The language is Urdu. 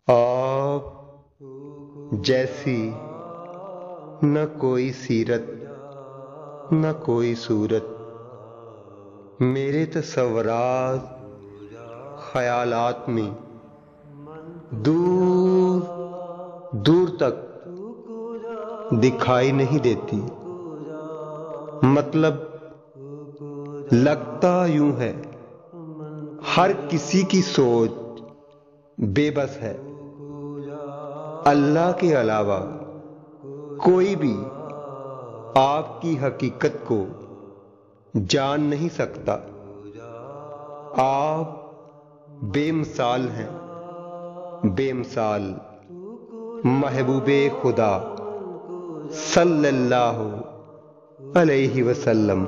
آپ جیسی نہ کوئی سیرت نہ کوئی صورت، میرے تصورات خیالات میں دور دور تک دکھائی نہیں دیتی۔ مطلب لگتا یوں ہے ہر کسی کی سوچ بے بس ہے، اللہ کے علاوہ کوئی بھی آپ کی حقیقت کو جان نہیں سکتا۔ آپ بے مثال ہیں، بے مثال محبوب خدا صلی اللہ علیہ وسلم۔